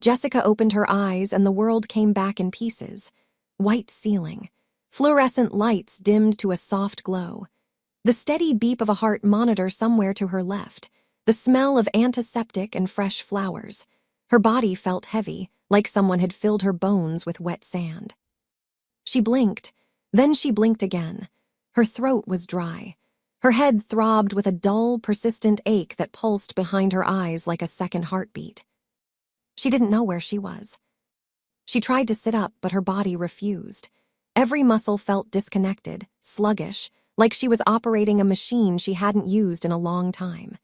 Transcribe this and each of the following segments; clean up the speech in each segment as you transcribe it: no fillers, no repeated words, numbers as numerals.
Jessica opened her eyes and the world came back in pieces. White ceiling. Fluorescent lights dimmed to a soft glow. The steady beep of a heart monitor somewhere to her left. The smell of antiseptic and fresh flowers. Her body felt heavy, like someone had filled her bones with wet sand. She blinked. Then she blinked again. Her throat was dry. Her head throbbed with a dull, persistent ache that pulsed behind her eyes like a second heartbeat. She didn't know where she was. She tried to sit up, but her body refused. Every muscle felt disconnected, sluggish, like she was operating a machine she hadn't used in a long time.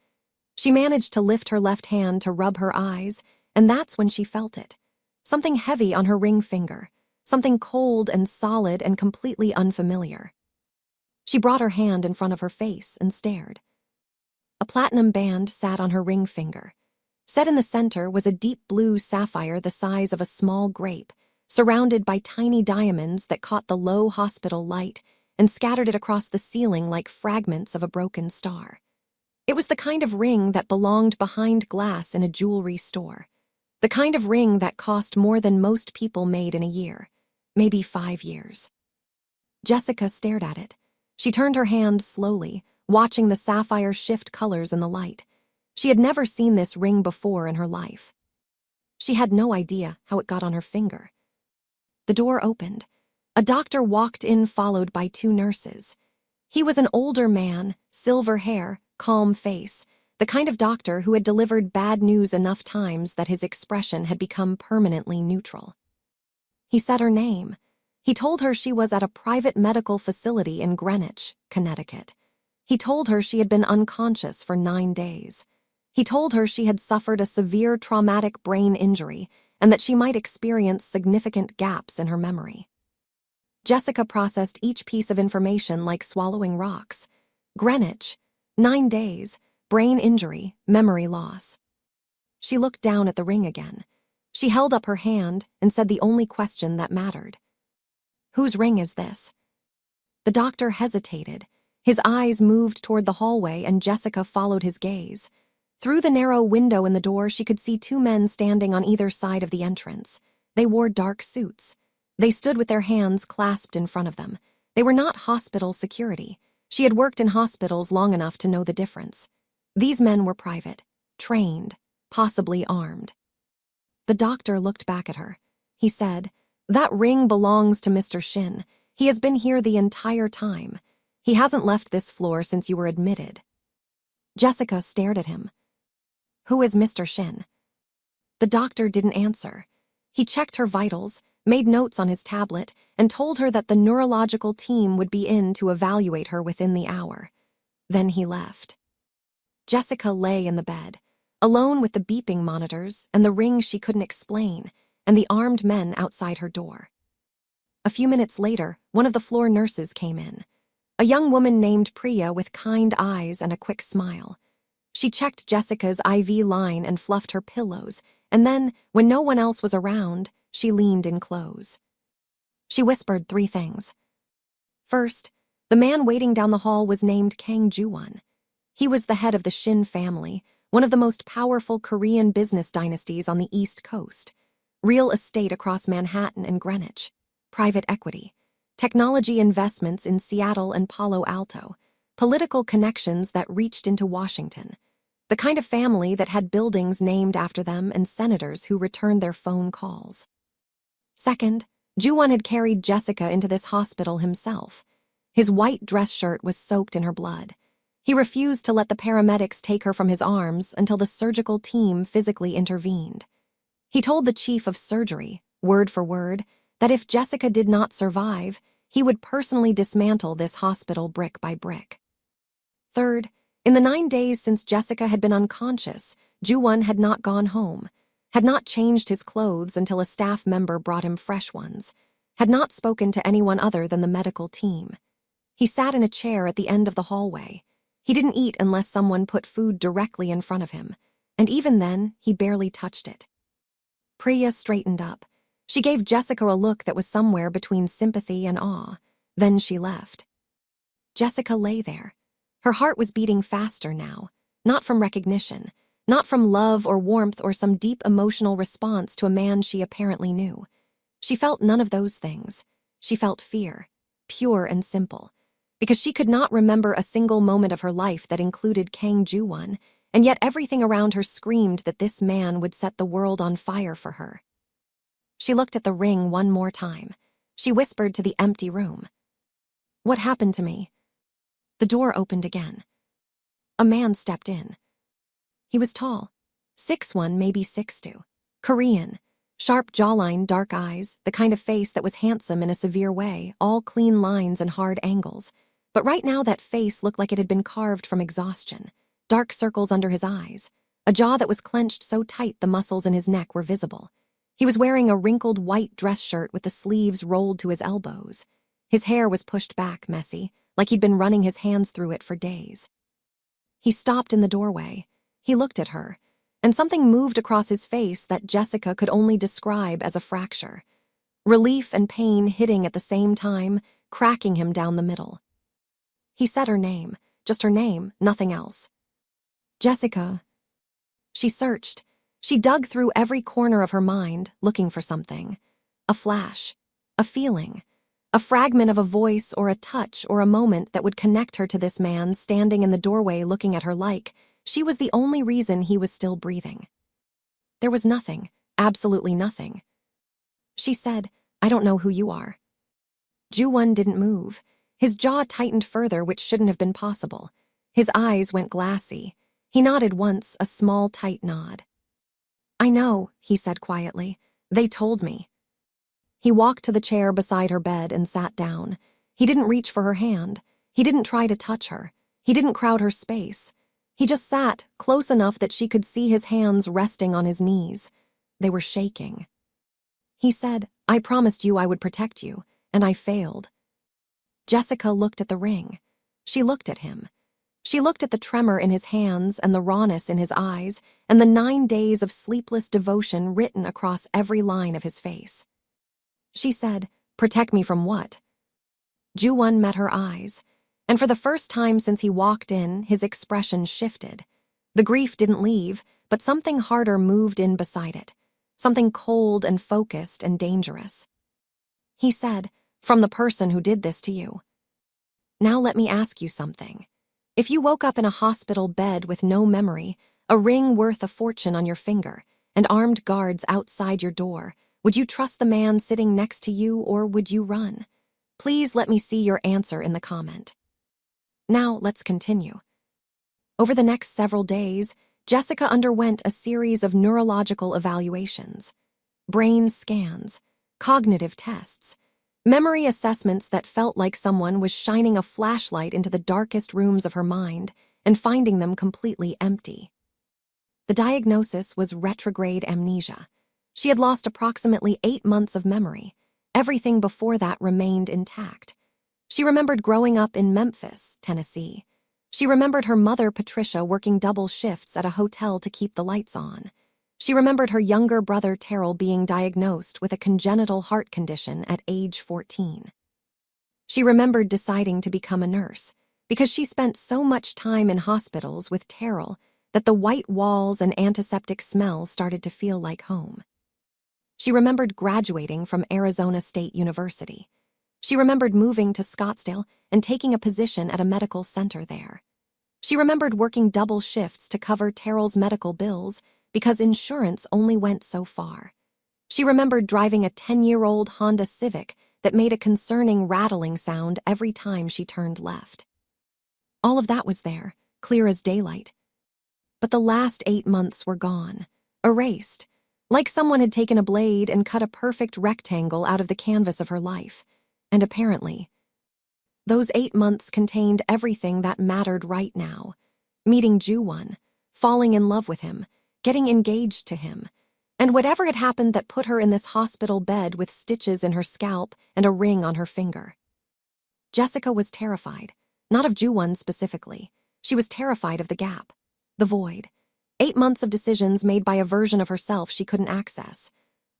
She managed to lift her left hand to rub her eyes, and that's when she felt it. Something heavy on her ring finger. Something cold and solid and completely unfamiliar. She brought her hand in front of her face and stared. A platinum band sat on her ring finger. Set in the center was a deep blue sapphire the size of a small grape, surrounded by tiny diamonds that caught the low hospital light and scattered it across the ceiling like fragments of a broken star. It was the kind of ring that belonged behind glass in a jewelry store. The kind of ring that cost more than most people made in a year, maybe 5 years. Jessica stared at it. She turned her hand slowly, watching the sapphire shift colors in the light. She had never seen this ring before in her life. She had no idea how it got on her finger. The door opened. A doctor walked in, followed by 2 nurses. He was an older man, silver hair, calm face, the kind of doctor who had delivered bad news enough times that his expression had become permanently neutral. He said her name. He told her she was at a private medical facility in Greenwich, Connecticut. He told her she had been unconscious for 9 days. He told her she had suffered a severe traumatic brain injury and that she might experience significant gaps in her memory. Jessica processed each piece of information like swallowing rocks. Greenwich, 9 days, brain injury, memory loss. She looked down at the ring again. She held up her hand and said the only question that mattered. "Whose ring is this?" The doctor hesitated. His eyes moved toward the hallway and Jessica followed his gaze. Through the narrow window in the door, she could see 2 men standing on either side of the entrance. They wore dark suits. They stood with their hands clasped in front of them. They were not hospital security. She had worked in hospitals long enough to know the difference. These men were private, trained, possibly armed. The doctor looked back at her. He said, "That ring belongs to Mr. Shin. He has been here the entire time. He hasn't left this floor since you were admitted." Jessica stared at him. "Who is Mr. Shin?" The doctor didn't answer. He checked her vitals, made notes on his tablet, and told her that the neurological team would be in to evaluate her within the hour. Then he left. Jessica lay in the bed, alone with the beeping monitors and the ring she couldn't explain, and the armed men outside her door. A few minutes later, one of the floor nurses came in. A young woman named Priya with kind eyes and a quick smile. She checked Jessica's IV line and fluffed her pillows, and then, when no one else was around, she leaned in close. She whispered 3 things. First, the man waiting down the hall was named Kang Ju-won. He was the head of the Shin family, one of the most powerful Korean business dynasties on the East Coast. Real estate across Manhattan and Greenwich. Private equity. Technology investments in Seattle and Palo Alto. Political connections that reached into Washington. The kind of family that had buildings named after them and senators who returned their phone calls. Second, Ju-won had carried Jessica into this hospital himself. His white dress shirt was soaked in her blood. He refused to let the paramedics take her from his arms until the surgical team physically intervened. He told the chief of surgery, word for word, that if Jessica did not survive, he would personally dismantle this hospital brick by brick. Third, in the 9 days since Jessica had been unconscious, Ju-won had not gone home, had not changed his clothes until a staff member brought him fresh ones, had not spoken to anyone other than the medical team. He sat in a chair at the end of the hallway. He didn't eat unless someone put food directly in front of him, and even then, he barely touched it. Priya straightened up. She gave Jessica a look that was somewhere between sympathy and awe. Then she left. Jessica lay there. Her heart was beating faster now, not from recognition, Not from love or warmth or some deep emotional response to a man she apparently knew. She felt none of those things. She felt fear, pure and simple, because she could not remember a single moment of her life that included Kang Ju-won, and yet everything around her screamed that this man would set the world on fire for her. She looked at the ring one more time. She whispered to the empty room. "What happened to me?" The door opened again. A man stepped in. He was tall, 6'1", maybe 6'2", Korean, sharp jawline, dark eyes, the kind of face that was handsome in a severe way, all clean lines and hard angles. But right now that face looked like it had been carved from exhaustion. Dark circles under his eyes, a jaw that was clenched so tight the muscles in his neck were visible. He was wearing a wrinkled white dress shirt with the sleeves rolled to his elbows. His hair was pushed back, messy, like he'd been running his hands through it for days. He stopped in the doorway. He looked at her, and something moved across his face that Jessica could only describe as a fracture. Relief and pain hitting at the same time, cracking him down the middle. He said her name, just her name, nothing else. "Jessica." She searched. She dug through every corner of her mind, looking for something. A flash, a feeling, a fragment of a voice or a touch or a moment that would connect her to this man standing in the doorway looking at her like she was the only reason he was still breathing. There was nothing, absolutely nothing. She said, "I don't know who you are." Ju-won didn't move. His jaw tightened further, which shouldn't have been possible. His eyes went glassy. He nodded once, a small, tight nod. "I know," he said quietly. "They told me." He walked to the chair beside her bed and sat down. He didn't reach for her hand. He didn't try to touch her. He didn't crowd her space. He just sat, close enough that she could see his hands resting on his knees. They were shaking. He said, "I promised you I would protect you, and I failed." Jessica looked at the ring. She looked at him. She looked at the tremor in his hands and the rawness in his eyes and the 9 days of sleepless devotion written across every line of his face. She said, "Protect me from what?" Ju-won met her eyes, and for the first time since he walked in, his expression shifted. The grief didn't leave, but something harder moved in beside it, something cold and focused and dangerous. He said, "From the person who did this to you." "Now let me ask you something. If you woke up in a hospital bed with no memory, a ring worth a fortune on your finger, and armed guards outside your door, would you trust the man sitting next to you or would you run? Please let me see your answer in the comment. Now let's continue. Over the next several days, Jessica underwent a series of neurological evaluations, brain scans, cognitive tests, memory assessments that felt like someone was shining a flashlight into the darkest rooms of her mind and finding them completely empty. The diagnosis was retrograde amnesia. She had lost approximately 8 months of memory. Everything before that remained intact. She remembered growing up in Memphis, Tennessee. She remembered her mother, Patricia, working double shifts at a hotel to keep the lights on. She remembered her younger brother, Terrell, being diagnosed with a congenital heart condition at age 14. She remembered deciding to become a nurse because she spent so much time in hospitals with Terrell that the white walls and antiseptic smell started to feel like home. She remembered graduating from Arizona State University. She remembered moving to Scottsdale and taking a position at a medical center there. She remembered working double shifts to cover Terrell's medical bills because insurance only went so far. She remembered driving a 10-year-old Honda Civic that made a concerning rattling sound every time she turned left. All of that was there, clear as daylight. But the last 8 months were gone, erased, like someone had taken a blade and cut a perfect rectangle out of the canvas of her life. And apparently, those 8 months contained everything that mattered right now. Meeting Ju-won, falling in love with him, getting engaged to him, and whatever had happened that put her in this hospital bed with stitches in her scalp and a ring on her finger. Jessica was terrified, not of Ju-won specifically. She was terrified of the gap, the void. 8 months of decisions made by a version of herself she couldn't access.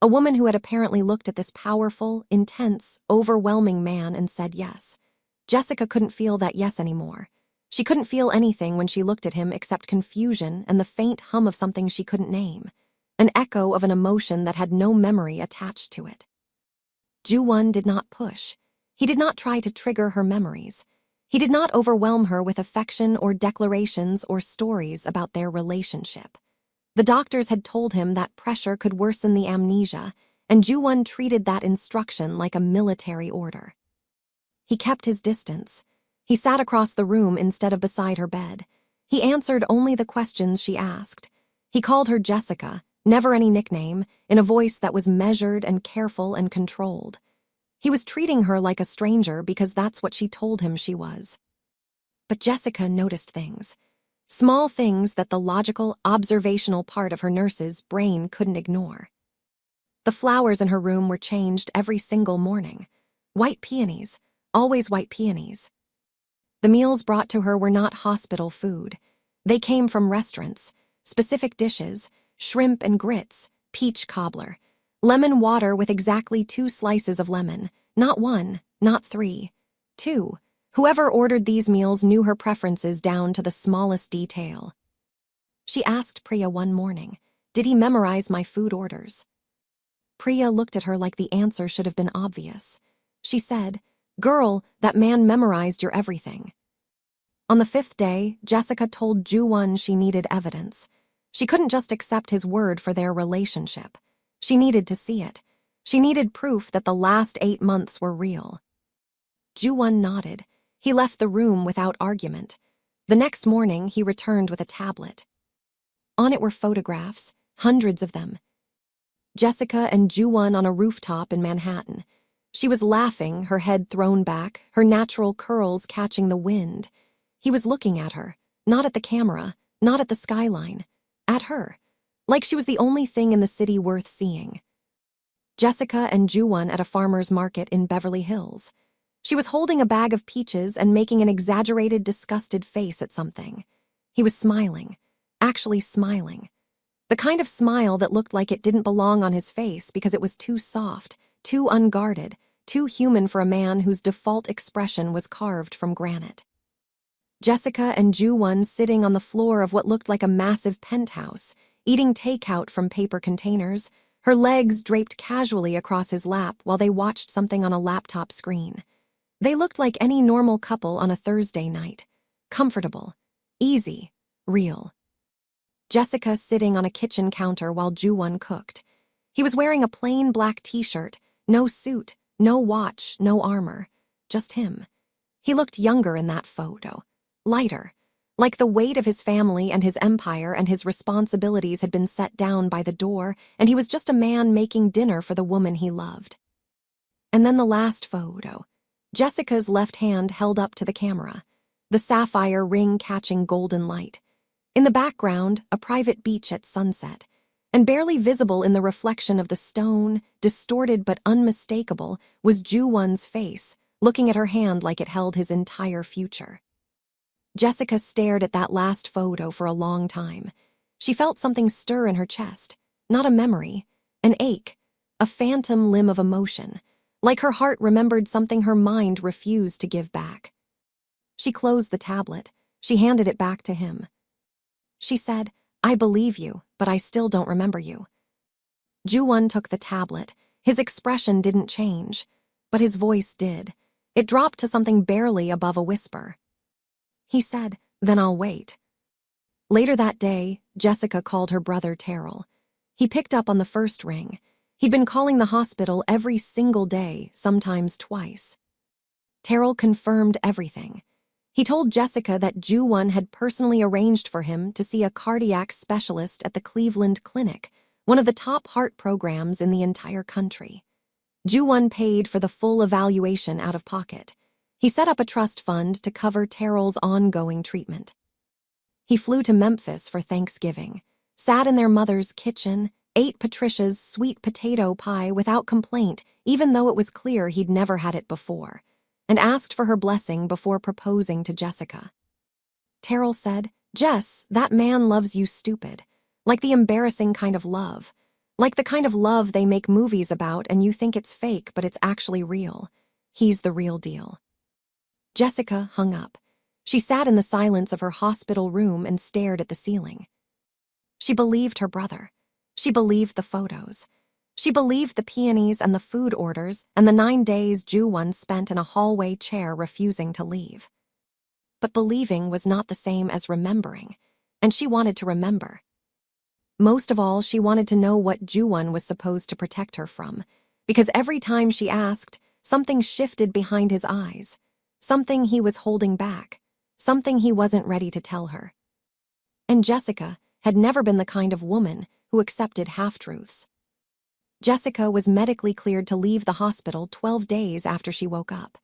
A woman who had apparently looked at this powerful, intense, overwhelming man and said yes. Jessica couldn't feel that yes anymore. She couldn't feel anything when she looked at him except confusion and the faint hum of something she couldn't name, an echo of an emotion that had no memory attached to it. Ju-won did not push. He did not try to trigger her memories. He did not overwhelm her with affection or declarations or stories about their relationship. The doctors had told him that pressure could worsen the amnesia, and Ju-won treated that instruction like a military order. He kept his distance. He sat across the room instead of beside her bed. He answered only the questions she asked. He called her Jessica, never any nickname, in a voice that was measured and careful and controlled. He was treating her like a stranger because that's what she told him she was. But Jessica noticed things. Small things that the logical, observational part of her nurse's brain couldn't ignore. The flowers in her room were changed every single morning. White peonies, always white peonies. The meals brought to her were not hospital food. They came from restaurants, specific dishes, shrimp and grits, peach cobbler, lemon water with exactly 2 slices of lemon, not 1, not 3, 2. Whoever ordered these meals knew her preferences down to the smallest detail. She asked Priya one morning, "Did he memorize my food orders?" Priya looked at her like the answer should have been obvious. She said, "Girl, that man memorized your everything." On the 5th day, Jessica told Ju-won she needed evidence. She couldn't just accept his word for their relationship. She needed to see it. She needed proof that the last 8 months were real. Ju-won nodded. He left the room without argument. The next morning, he returned with a tablet. On it were photographs, hundreds of them. Jessica and Ju-won on a rooftop in Manhattan. She was laughing, her head thrown back, her natural curls catching the wind. He was looking at her, not at the camera, not at the skyline, at her, like she was the only thing in the city worth seeing. Jessica and Ju-won at a farmer's market in Beverly Hills. She was holding a bag of peaches and making an exaggerated, disgusted face at something. He was smiling, actually smiling. The kind of smile that looked like it didn't belong on his face because it was too soft, too unguarded, too human for a man whose default expression was carved from granite. Jessica and Ju-won sitting on the floor of what looked like a massive penthouse, eating takeout from paper containers, her legs draped casually across his lap while they watched something on a laptop screen. They looked like any normal couple on a Thursday night. Comfortable, easy, real. Jessica sitting on a kitchen counter while Ju-won cooked. He was wearing a plain black t-shirt, no suit, no watch, no armor. Just him. He looked younger in that photo. Lighter. Like the weight of his family and his empire and his responsibilities had been set down by the door, and he was just a man making dinner for the woman he loved. And then the last photo. Jessica's left hand held up to the camera, the sapphire ring catching golden light. In the background, a private beach at sunset, and barely visible in the reflection of the stone, distorted but unmistakable, was Ju-won's face, looking at her hand like it held his entire future. Jessica stared at that last photo for a long time. She felt something stir in her chest, not a memory, an ache, a phantom limb of emotion, like her heart remembered something her mind refused to give back. She closed the tablet. She handed it back to him. She said, "I believe you, but I still don't remember you." Ju-won took the tablet. His expression didn't change, but his voice did. It dropped to something barely above a whisper. He said, "Then I'll wait." Later that day, Jessica called her brother Terrell. He picked up on the first ring. He'd been calling the hospital every single day, sometimes twice. Terrell confirmed everything. He told Jessica that Ju-won had personally arranged for him to see a cardiac specialist at the Cleveland Clinic, one of the top heart programs in the entire country. Ju-won paid for the full evaluation out of pocket. He set up a trust fund to cover Terrell's ongoing treatment. He flew to Memphis for Thanksgiving, sat in their mother's kitchen, ate Patricia's sweet potato pie without complaint, even though it was clear he'd never had it before, and asked for her blessing before proposing to Jessica. Terrell said, "Jess, that man loves you stupid, like the embarrassing kind of love, like the kind of love they make movies about and you think it's fake but it's actually real. He's the real deal." Jessica hung up. She sat in the silence of her hospital room and stared at the ceiling. She believed her brother. She believed the photos. She believed the peonies and the food orders and the 9 days Ju-won spent in a hallway chair refusing to leave. But believing was not the same as remembering, and she wanted to remember. Most of all, she wanted to know what Ju-won was supposed to protect her from, because every time she asked, something shifted behind his eyes, something he was holding back, something he wasn't ready to tell her. And Jessica had never been the kind of woman who accepted half-truths. Jessica was medically cleared to leave the hospital 12 days after she woke up.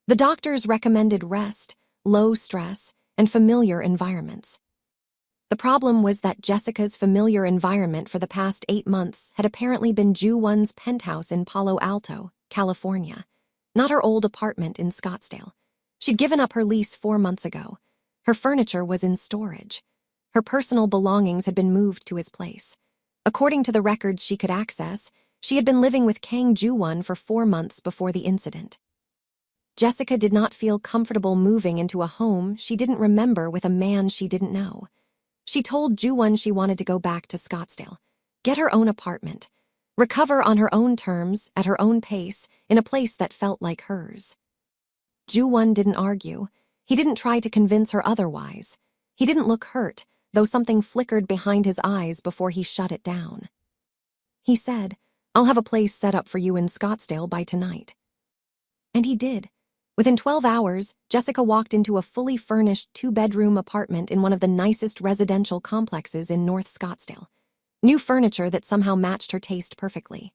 The doctors recommended rest, low stress, and familiar environments. The problem was that Jessica's familiar environment for the past 8 months had apparently been Ju-won's penthouse in Palo Alto, California, not her old apartment in Scottsdale. She'd given up her lease 4 months ago. Her furniture was in storage. Her personal belongings had been moved to his place. According to the records she could access, she had been living with Kang Ju-won for 4 months before the incident. Jessica did not feel comfortable moving into a home she didn't remember with a man she didn't know. She told Ju-won she wanted to go back to Scottsdale, get her own apartment, recover on her own terms, at her own pace, in a place that felt like hers. Ju-won didn't argue. He didn't try to convince her otherwise. He didn't look hurt, though something flickered behind his eyes before he shut it down. He said, "I'll have a place set up for you in Scottsdale by tonight." And he did. Within 12 hours, Jessica walked into a fully furnished 2-bedroom apartment in one of the nicest residential complexes in North Scottsdale. New furniture that somehow matched her taste perfectly.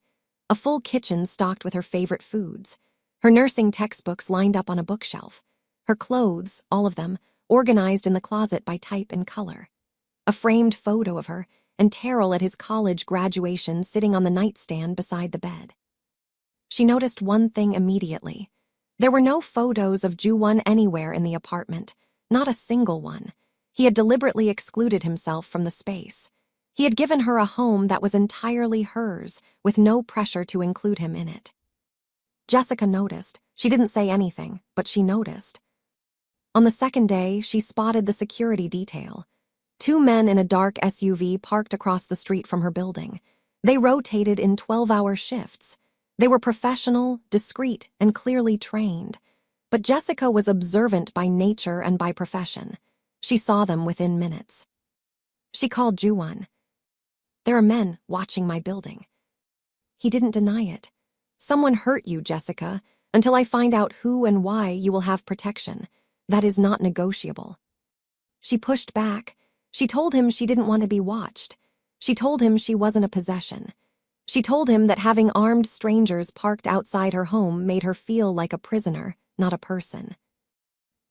A full kitchen stocked with her favorite foods. Her nursing textbooks lined up on a bookshelf. Her clothes, all of them, organized in the closet by type and color. A framed photo of her and Terrell at his college graduation sitting on the nightstand beside the bed. She noticed one thing immediately. There were no photos of Ju-won anywhere in the apartment, not a single one. He had deliberately excluded himself from the space. He had given her a home that was entirely hers, with no pressure to include him in it. Jessica noticed. She didn't say anything, but she noticed. On the second day, she spotted the security detail. 2 men in a dark SUV parked across the street from her building. They rotated in 12-hour shifts. They were professional, discreet, and clearly trained. But Jessica was observant by nature and by profession. She saw them within minutes. She called Ju-won. "There are men watching my building." He didn't deny it. "Someone hurt you, Jessica. Until I find out who and why, you will have protection. That is not negotiable." She pushed back. She told him she didn't want to be watched. She told him she wasn't a possession. She told him that having armed strangers parked outside her home made her feel like a prisoner, not a person.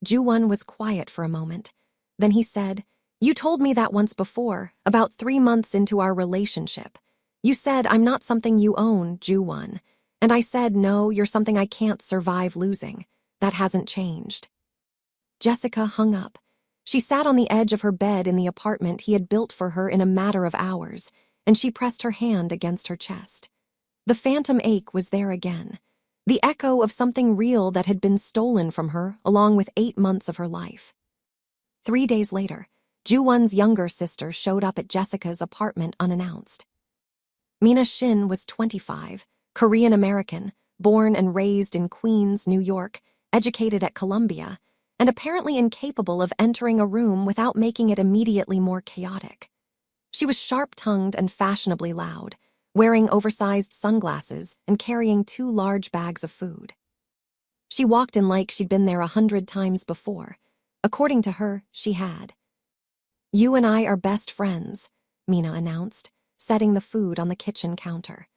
Ju-won was quiet for a moment. Then he said, "You told me that once before, about 3 months into our relationship. You said I'm not something you own, Ju-won. And I said, no, you're something I can't survive losing. That hasn't changed." Jessica hung up. She sat on the edge of her bed in the apartment he had built for her in a matter of hours, and she pressed her hand against her chest. The phantom ache was there again, the echo of something real that had been stolen from her along with 8 months of her life. 3 days later, Ju-won's younger sister showed up at Jessica's apartment unannounced. Mina Shin was 25, Korean-American, born and raised in Queens, New York, educated at Columbia, and apparently incapable of entering a room without making it immediately more chaotic. She was sharp-tongued and fashionably loud, wearing oversized sunglasses and carrying 2 large bags of food. She walked in like she'd been there 100 times before. According to her, she had. "You and I are best friends," Mina announced, setting the food on the kitchen counter.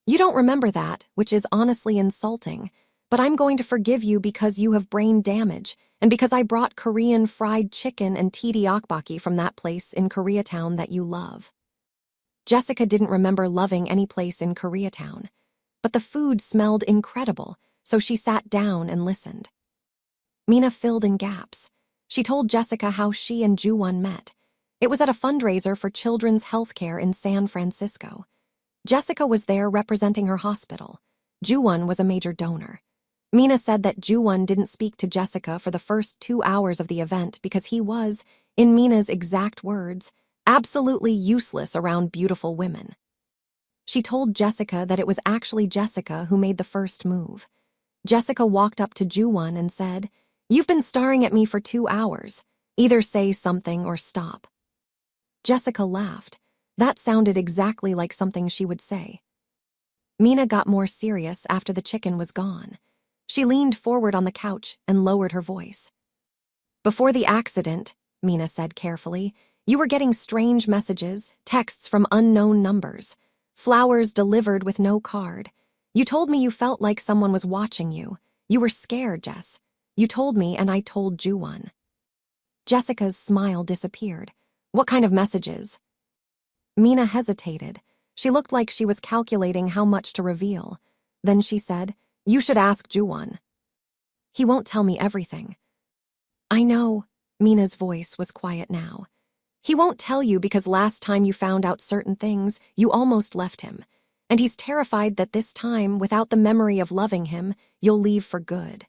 "You don't remember that, which is honestly insulting, but I'm going to forgive you because you have brain damage and because I brought Korean fried chicken and tteokbokki from that place in Koreatown that you love." Jessica didn't remember loving any place in Koreatown, but the food smelled incredible, so she sat down and listened. Mina filled in gaps. She told Jessica how she and Ju-won met. It was at a fundraiser for children's health care in San Francisco. Jessica was there representing her hospital. Ju-won was a major donor. Mina said that Ju-won didn't speak to Jessica for the first 2 hours of the event because he was, in Mina's exact words, absolutely useless around beautiful women. She told Jessica that it was actually Jessica who made the first move. Jessica walked up to Ju-won and said, "You've been staring at me for 2 hours. Either say something or stop." Jessica laughed. That sounded exactly like something she would say. Mina got more serious after the chicken was gone. She leaned forward on the couch and lowered her voice. "Before the accident," Mina said carefully, "you were getting strange messages, texts from unknown numbers, flowers delivered with no card. You told me you felt like someone was watching you. You were scared, Jess. You told me and I told Ju-won." Jessica's smile disappeared. "What kind of messages?" Mina hesitated. She looked like she was calculating how much to reveal. Then she said, "You should ask Ju-won. He won't tell me everything." "I know." Mina's voice was quiet now. "He won't tell you because last time you found out certain things, you almost left him. And he's terrified that this time, without the memory of loving him, you'll leave for good."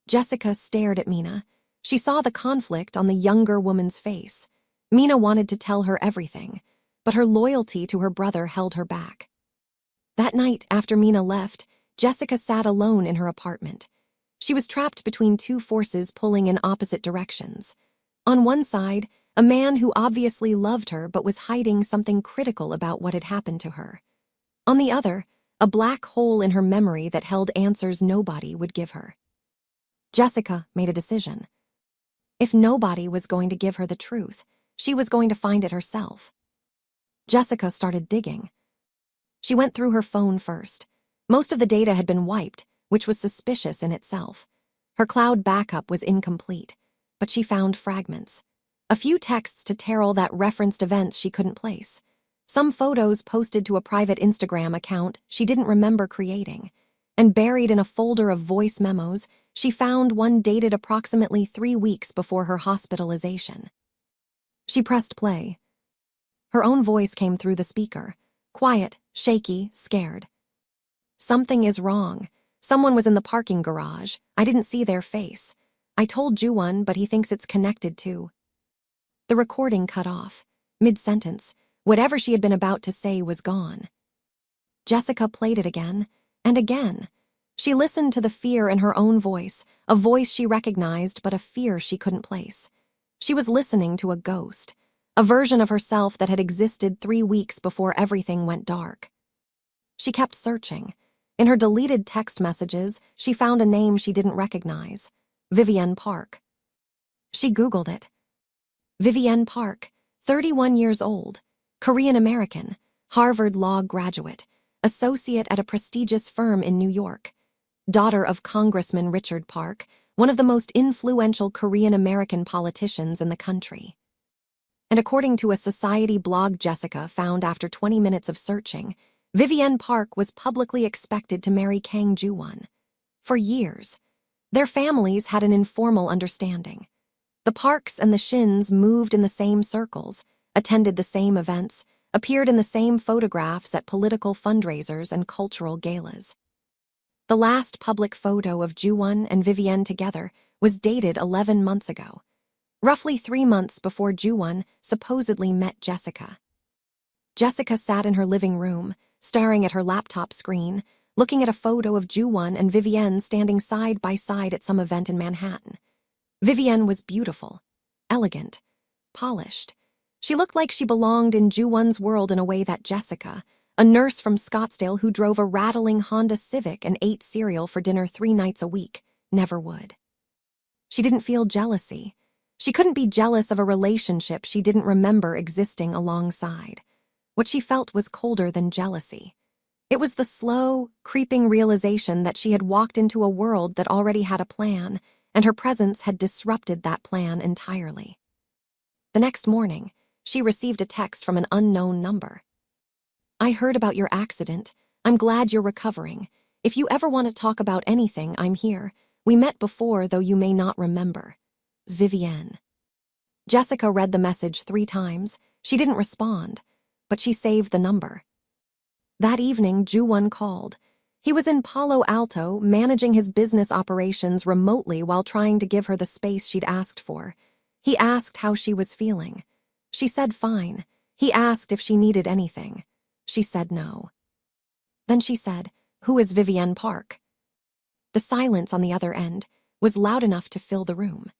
Jessica stared at Mina. She saw the conflict on the younger woman's face. Mina wanted to tell her everything, but her loyalty to her brother held her back. That night, after Mina left, Jessica sat alone in her apartment. She was trapped between two forces pulling in opposite directions. On one side, a man who obviously loved her but was hiding something critical about what had happened to her. On the other, a black hole in her memory that held answers nobody would give her. Jessica made a decision. If nobody was going to give her the truth, she was going to find it herself. Jessica started digging. She went through her phone first. Most of the data had been wiped, which was suspicious in itself. Her cloud backup was incomplete, but she found fragments. A few texts to Terrell that referenced events she couldn't place. Some photos posted to a private Instagram account she didn't remember creating. And buried in a folder of voice memos, she found one dated approximately 3 weeks before her hospitalization. She pressed play. Her own voice came through the speaker, quiet, shaky, scared. "Something is wrong. Someone was in the parking garage. I didn't see their face. I told Ju-won, but he thinks it's connected to." The recording cut off. Mid-sentence, whatever she had been about to say was gone. Jessica played it again, and again. She listened to the fear in her own voice, a voice she recognized but a fear she couldn't place. She was listening to a ghost, a version of herself that had existed 3 weeks before everything went dark. She kept searching. In her deleted text messages, she found a name she didn't recognize, Vivienne Park. She Googled it. Vivienne Park, 31 years old, Korean American, Harvard Law graduate, associate at a prestigious firm in New York, daughter of Congressman Richard Park, one of the most influential Korean American politicians in the country. And according to a society blog Jessica found after 20 minutes of searching, Vivienne Park was publicly expected to marry Kang Ju-won. For years, their families had an informal understanding. The Parks and the Shins moved in the same circles, attended the same events, appeared in the same photographs at political fundraisers and cultural galas. The last public photo of Ju-won and Vivienne together was dated 11 months ago, roughly 3 months before Ju-won supposedly met Jessica. Jessica sat in her living room, staring at her laptop screen, looking at a photo of Ju-won and Vivienne standing side by side at some event in Manhattan. Vivienne was beautiful, elegant, polished. She looked like she belonged in Ju-won's world in a way that Jessica, a nurse from Scottsdale who drove a rattling Honda Civic and ate cereal for dinner 3 nights a week, never would. She didn't feel jealousy. She couldn't be jealous of a relationship she didn't remember existing alongside. What she felt was colder than jealousy. It was the slow, creeping realization that she had walked into a world that already had a plan, and her presence had disrupted that plan entirely. The next morning, she received a text from an unknown number. "I heard about your accident. I'm glad you're recovering. If you ever want to talk about anything, I'm here. We met before, though you may not remember. Vivienne." Jessica read the message 3 times. She didn't respond, but she saved the number. That evening, Ju-won called. He was in Palo Alto, managing his business operations remotely while trying to give her the space she'd asked for. He asked how she was feeling. She said fine. He asked if she needed anything. She said no. Then she said, "Who is Vivienne Park?" The silence on the other end was loud enough to fill the room.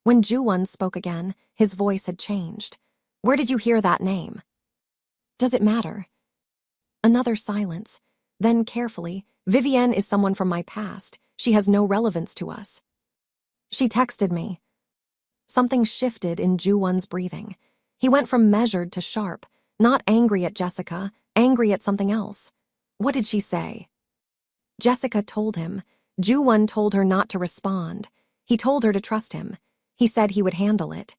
When Ju-won spoke again, his voice had changed. "Where did you hear that name?" "Does it matter?" Another silence. Then carefully, "Vivienne is someone from my past. She has no relevance to us." "She texted me." Something shifted in Ju-won's breathing. He went from measured to sharp, not angry at Jessica, angry at something else. "What did she say?" Jessica told him. Ju-won told her not to respond. He told her to trust him. He said he would handle it.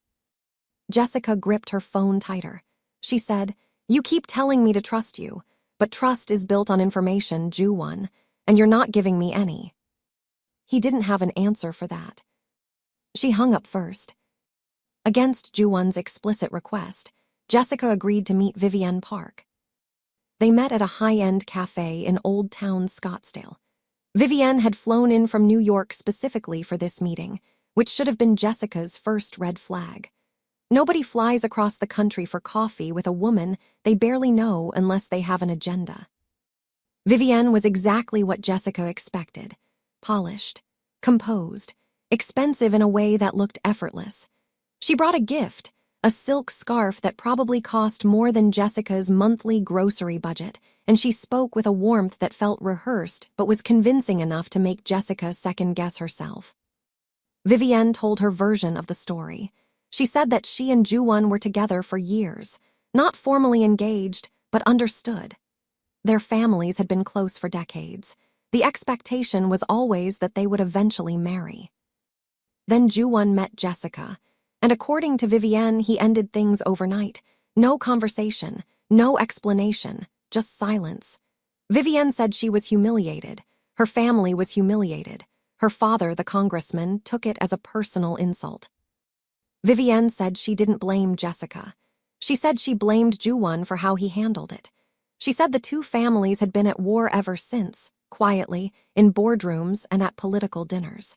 Jessica gripped her phone tighter. She said, "You keep telling me to trust you, but trust is built on information, Ju-won, and you're not giving me any." He didn't have an answer for that. She hung up first. Against Ju-won's explicit request, Jessica agreed to meet Vivienne Park. They met at a high-end cafe in Old Town Scottsdale. Vivienne had flown in from New York specifically for this meeting, which should have been Jessica's first red flag. Nobody flies across the country for coffee with a woman they barely know unless they have an agenda. Vivienne was exactly what Jessica expected. Polished, composed, expensive in a way that looked effortless. She brought a gift, a silk scarf that probably cost more than Jessica's monthly grocery budget, and she spoke with a warmth that felt rehearsed but was convincing enough to make Jessica second-guess herself. Vivienne told her version of the story. She said that she and Ju-won were together for years, not formally engaged, but understood. Their families had been close for decades. The expectation was always that they would eventually marry. Then Ju-won met Jessica, and according to Vivienne, he ended things overnight. No conversation, no explanation, just silence. Vivienne said she was humiliated. Her family was humiliated. Her father, the congressman, took it as a personal insult. Vivienne said she didn't blame Jessica. She said she blamed Ju-won for how he handled it. She said the two families had been at war ever since, quietly, in boardrooms and at political dinners.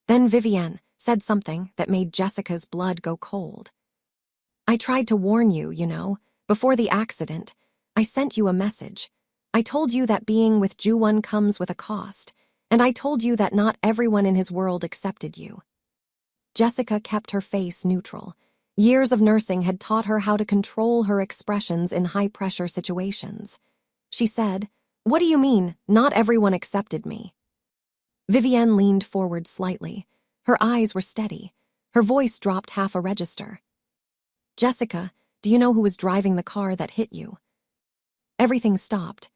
Then Vivienne said something that made Jessica's blood go cold. "I tried to warn you, before the accident. I sent you a message. I told you that being with Ju-won comes with a cost, and I told you that not everyone in his world accepted you." Jessica kept her face neutral. Years of nursing had taught her how to control her expressions in high-pressure situations. She said, "What do you mean, not everyone accepted me?" Vivienne leaned forward slightly. Her eyes were steady. Her voice dropped half a register. "Jessica, do you know who was driving the car that hit you?" Everything stopped.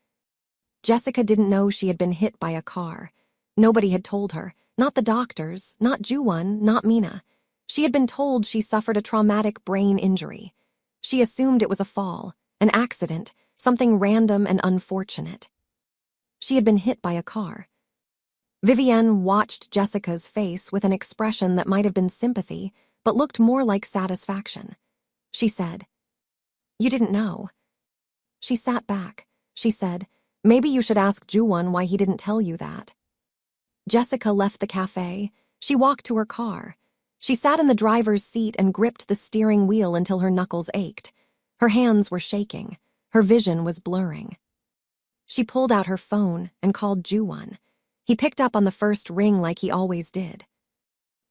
Jessica didn't know she had been hit by a car. Nobody had told her. Not the doctors, not Ju-won, not Mina. She had been told she suffered a traumatic brain injury. She assumed it was a fall, an accident, something random and unfortunate. She had been hit by a car. Vivienne watched Jessica's face with an expression that might have been sympathy, but looked more like satisfaction. She said, "You didn't know." She sat back. She said, "Maybe you should ask Ju-won why he didn't tell you that." Jessica left the cafe. She walked to her car. She sat in the driver's seat and gripped the steering wheel until her knuckles ached. Her hands were shaking. Her vision was blurring. She pulled out her phone and called Ju-won. He picked up on the first ring like he always did.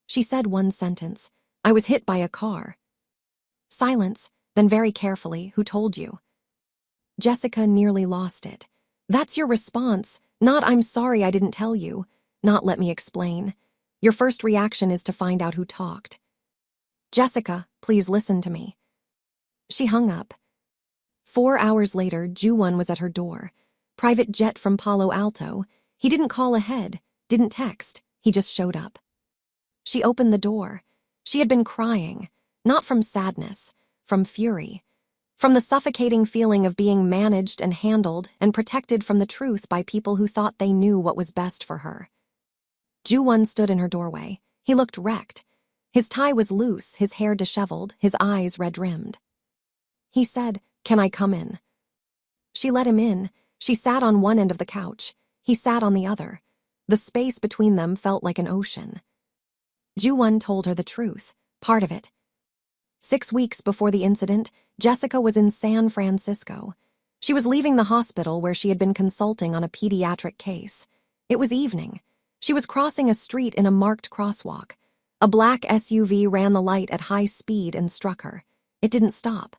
She said one sentence, "I was hit by a car." Silence, then very carefully, "Who told you?" Jessica nearly lost it. "That's your response, not 'I'm sorry I didn't tell you,' not 'let me explain.' Your first reaction is to find out who talked." "Jessica, please listen to me." She hung up. 4 hours later, Ju-won was at her door. Private jet from Palo Alto. He didn't call ahead, didn't text, he just showed up. She opened the door. She had been crying, not from sadness, from fury. From the suffocating feeling of being managed and handled and protected from the truth by people who thought they knew what was best for her. Ju-won stood in her doorway. He looked wrecked. His tie was loose, his hair disheveled, his eyes red-rimmed. He said, "Can I come in?" She let him in. She sat on one end of the couch. He sat on the other. The space between them felt like an ocean. Ju-won told her the truth, part of it. 6 weeks before the incident, Jessica was in San Francisco. She was leaving the hospital where she had been consulting on a pediatric case. It was evening. She was crossing a street in a marked crosswalk. A black SUV ran the light at high speed and struck her. It didn't stop.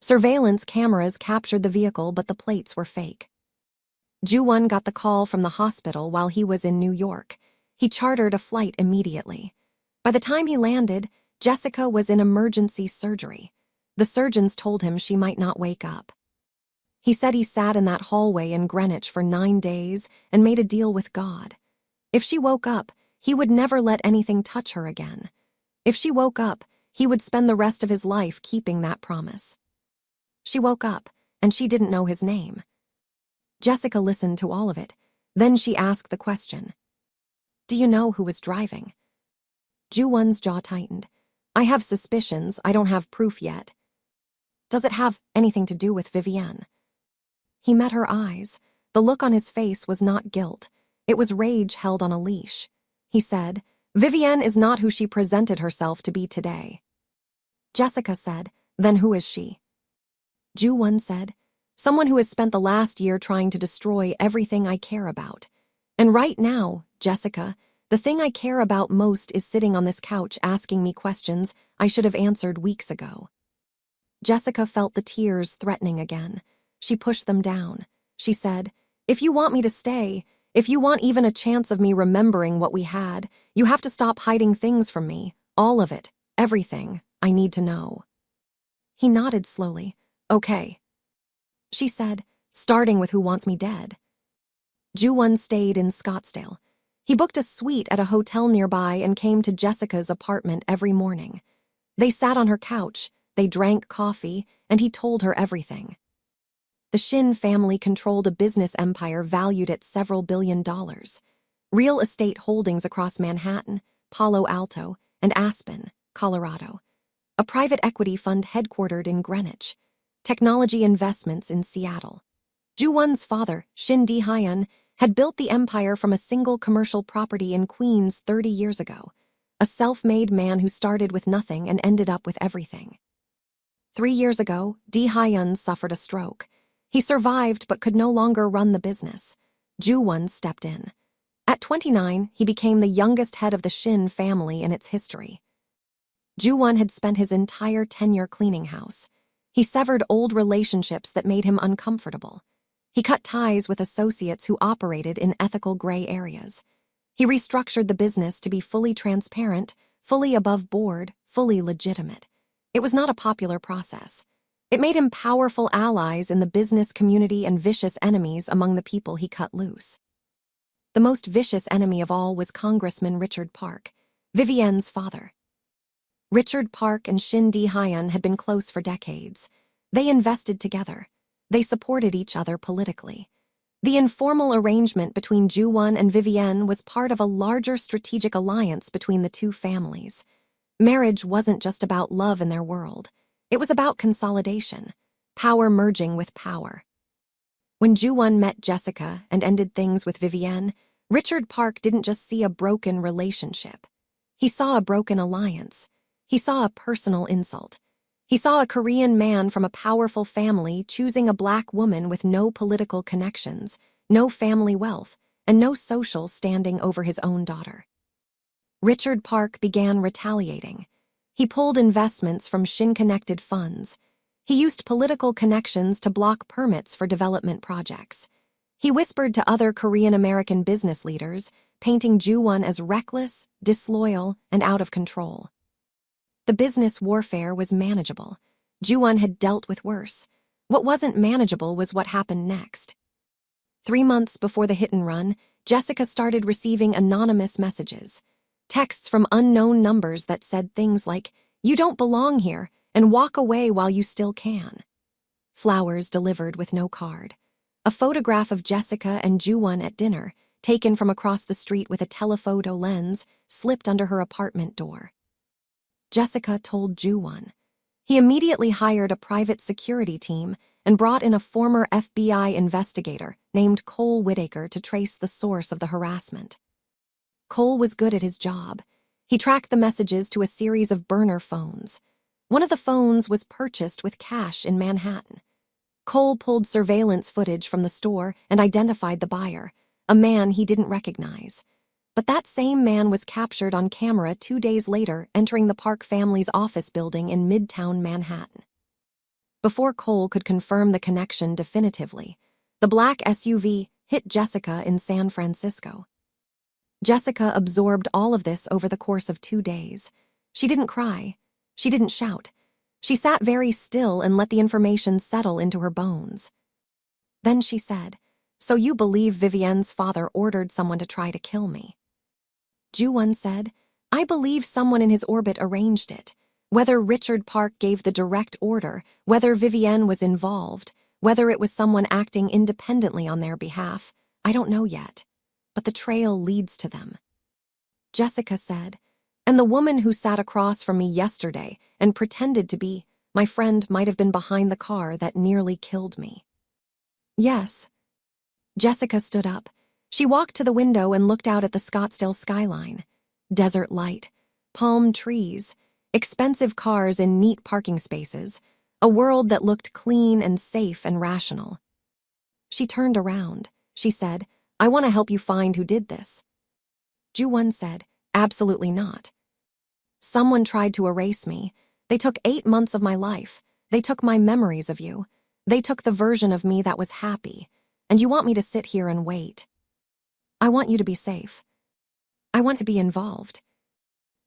Surveillance cameras captured the vehicle, but the plates were fake. Ju-won got the call from the hospital while he was in New York. He chartered a flight immediately. By the time he landed, Jessica was in emergency surgery. The surgeons told him she might not wake up. He said he sat in that hallway in Greenwich for 9 days and made a deal with God. If she woke up, he would never let anything touch her again. If she woke up, he would spend the rest of his life keeping that promise. She woke up, and she didn't know his name. Jessica listened to all of it. Then she asked the question, "Do you know who was driving?" Ju-won's jaw tightened. "I have suspicions, I don't have proof yet." "Does it have anything to do with Vivienne?" He met her eyes. The look on his face was not guilt. It was rage held on a leash. He said, "Vivienne is not who she presented herself to be today." Jessica said, "Then who is she?" Ju-won said, "Someone who has spent the last year trying to destroy everything I care about. And right now, Jessica, the thing I care about most is sitting on this couch asking me questions I should have answered weeks ago." Jessica felt the tears threatening again. She pushed them down. She said, "If you want me to stay, if you want even a chance of me remembering what we had, you have to stop hiding things from me. All of it. Everything. I need to know." He nodded slowly. "Okay." She said, "Starting with who wants me dead." Ju-won stayed in Scottsdale. He booked a suite at a hotel nearby and came to Jessica's apartment every morning. They sat on her couch, they drank coffee, and he told her everything. The Shin family controlled a business empire valued at several $billion. Real estate holdings across Manhattan, Palo Alto, and Aspen, Colorado. A private equity fund headquartered in Greenwich. Technology investments in Seattle. Ju-won's father, Shin Di-hyun, had built the empire from a single commercial property in Queens 30 years ago. A self-made man who started with nothing and ended up with everything. 3 years ago, Di-hyun suffered a stroke. He survived but could no longer run the business. Ju-won stepped in. At 29, he became the youngest head of the Shin family in its history. Ju-won had spent his entire tenure cleaning house. He severed old relationships that made him uncomfortable. He cut ties with associates who operated in ethical gray areas. He restructured the business to be fully transparent, fully above board, fully legitimate. It was not a popular process. It made him powerful allies in the business community and vicious enemies among the people he cut loose. The most vicious enemy of all was Congressman Richard Park, Vivienne's father. Richard Park and Shin Di-hyun had been close for decades. They invested together. They supported each other politically. The informal arrangement between Ju-won and Vivienne was part of a larger strategic alliance between the two families. Marriage wasn't just about love in their world. It was about consolidation, power merging with power. When Ju-won met Jessica and ended things with Vivienne, Richard Park didn't just see a broken relationship. He saw a broken alliance. He saw a personal insult. He saw a Korean man from a powerful family choosing a black woman with no political connections, no family wealth, and no social standing over his own daughter. Richard Park began retaliating. He pulled investments from Shin-connected funds. He used political connections to block permits for development projects. He whispered to other Korean-American business leaders, painting Ju-won as reckless, disloyal, and out of control. The business warfare was manageable. Ju-won had dealt with worse. What wasn't manageable was what happened next. 3 months before the hit-and-run, Jessica started receiving anonymous messages. Texts from unknown numbers that said things like, "You don't belong here, and walk away while you still can." Flowers delivered with no card. A photograph of Jessica and Ju-won at dinner, taken from across the street with a telephoto lens, slipped under her apartment door. Jessica told Ju-won. He immediately hired a private security team and brought in a former FBI investigator named Cole Whitaker to trace the source of the harassment. Cole was good at his job. He tracked the messages to a series of burner phones. One of the phones was purchased with cash in Manhattan. Cole pulled surveillance footage from the store and identified the buyer, a man he didn't recognize. But that same man was captured on camera 2 days later entering the Park family's office building in Midtown Manhattan. Before Cole could confirm the connection definitively, the black SUV hit Jessica in San Francisco. Jessica absorbed all of this over the course of 2 days. She didn't cry. She didn't shout. She sat very still and let the information settle into her bones. Then she said, "So you believe Vivienne's father ordered someone to try to kill me?" Ju-won said, "I believe someone in his orbit arranged it. Whether Richard Park gave the direct order, whether Vivienne was involved, whether it was someone acting independently on their behalf, I don't know yet. But the trail leads to them." Jessica said, "And the woman who sat across from me yesterday and pretended to be my friend might have been behind the car that nearly killed me." "Yes." Jessica stood up. She walked to the window and looked out at the Scottsdale skyline. Desert light, palm trees, expensive cars in neat parking spaces, a world that looked clean and safe and rational. She turned around. She said, "I want to help you find who did this." Ju-won said, "Absolutely not. Someone tried to erase me. They took 8 months of my life. They took my memories of you. They took the version of me that was happy. And you want me to sit here and wait. I want you to be safe. I want to be involved."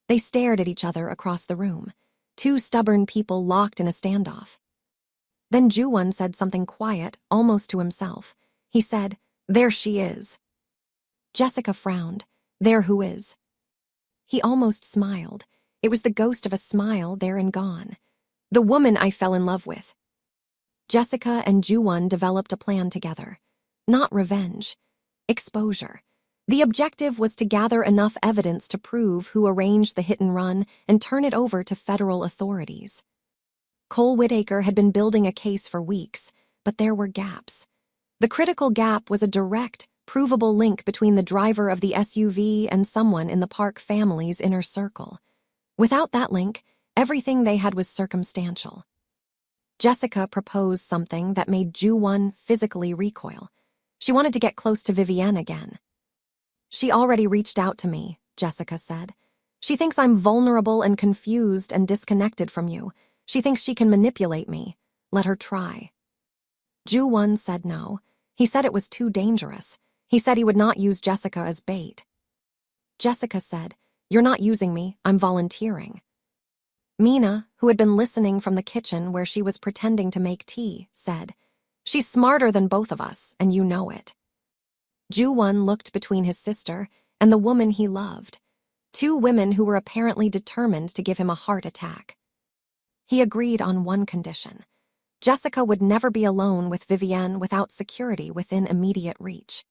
They stared at each other across the room, 2 stubborn people locked in a standoff. Then Ju-won said something quiet, almost to himself. He said, "There she is." Jessica frowned. "There who is?" He almost smiled. It was the ghost of a smile there and gone. "The woman I fell in love with." Jessica and Ju-won developed a plan together. Not revenge. Exposure. The objective was to gather enough evidence to prove who arranged the hit and run and turn it over to federal authorities. Cole Whitaker had been building a case for weeks, but there were gaps. The critical gap was a direct, provable link between the driver of the SUV and someone in the Park family's inner circle. Without that link, everything they had was circumstantial. Jessica proposed something that made Ju-won physically recoil. She wanted to get close to Vivienne again. "She already reached out to me," Jessica said. "She thinks I'm vulnerable and confused and disconnected from you. She thinks she can manipulate me. Let her try." Ju-won said no. He said it was too dangerous. He said he would not use Jessica as bait. Jessica said, "You're not using me, I'm volunteering." Mina, who had been listening from the kitchen where she was pretending to make tea, said, "She's smarter than both of us, and you know it." Ju-won looked between his sister and the woman he loved, 2 women who were apparently determined to give him a heart attack. He agreed on one condition. Jessica would never be alone with Vivienne without security within immediate reach.